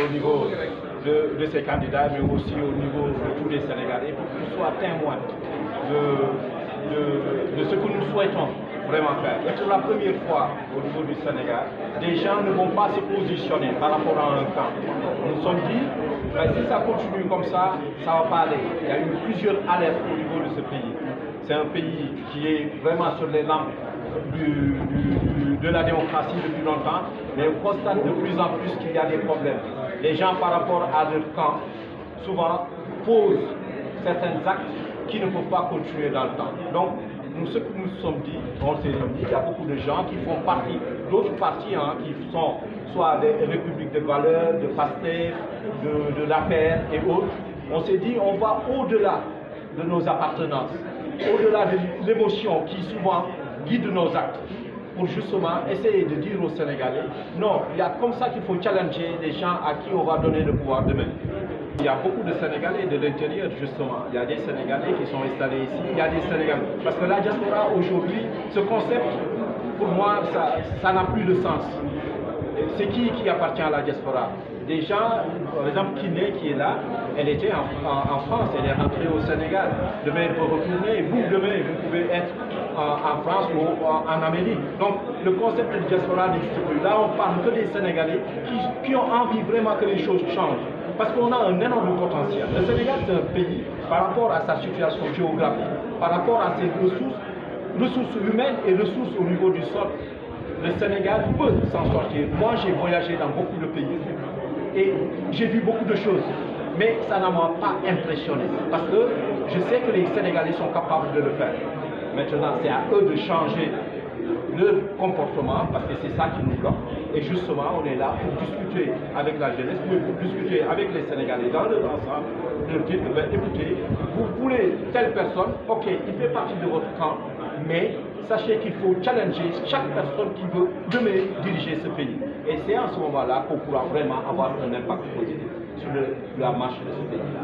au niveau de ces candidats, mais aussi au niveau de tous les Sénégalais, pour qu'ils soient témoins de ce que nous souhaitons vraiment faire. Et pour la première fois au niveau du Sénégal, des gens ne vont pas se positionner par rapport à un camp. Nous nous sommes dit, si ça continue comme ça ne va pas aller. Il y a eu plusieurs alertes au niveau de ce pays. C'est un pays qui est vraiment sur les lampes de la démocratie depuis longtemps, mais on constate de plus en plus qu'il y a des problèmes. Les gens, par rapport à leur camp, souvent posent certains actes qui ne peuvent pas continuer dans le temps. Donc, ce que nous nous sommes dit, on s'est dit qu'il y a beaucoup de gens qui font partie d'autres partis, qui sont soit des républiques de valeurs, de PASTEF, de l'APR et autres. On s'est dit, on va au-delà de nos appartenances, au-delà de l'émotion qui souvent guide nos actes, pour justement essayer de dire aux Sénégalais, non, il y a comme ça qu'il faut challenger les gens à qui on va donner le pouvoir demain. Il y a beaucoup de Sénégalais de l'intérieur, justement. Il y a des Sénégalais qui sont installés ici, il y a des Sénégalais. Parce que la diaspora, aujourd'hui, ce concept, pour moi, ça n'a plus de sens. C'est qui appartient à la diaspora? Des gens, par exemple, Kiné qui est là, elle était en France, elle est rentrée au Sénégal. Demain, elle peut retourner. Vous, demain, vous pouvez être en France ou en Amérique. Donc, le concept de diaspora n'existe plus. Là, on parle que des Sénégalais qui ont envie vraiment que les choses changent. Parce qu'on a un énorme potentiel. Le Sénégal, c'est un pays, par rapport à sa situation géographique, par rapport à ses ressources humaines et ressources au niveau du sol, le Sénégal peut s'en sortir. Moi, j'ai voyagé dans beaucoup de pays et j'ai vu beaucoup de choses, mais ça ne m'a pas impressionné parce que je sais que les Sénégalais sont capables de le faire. Maintenant, c'est à eux de changer leur comportement parce que c'est ça qui nous bloque. Et justement, on est là pour discuter avec la jeunesse, pour discuter avec les Sénégalais dans leur ensemble, de leur dire que, écoutez, vous voulez telle personne, ok, il fait partie de votre camp, mais sachez qu'il faut challenger chaque personne qui veut demain diriger ce pays. Et c'est en ce moment-là qu'on pourra vraiment avoir un impact positif sur la marche de ce pays-là.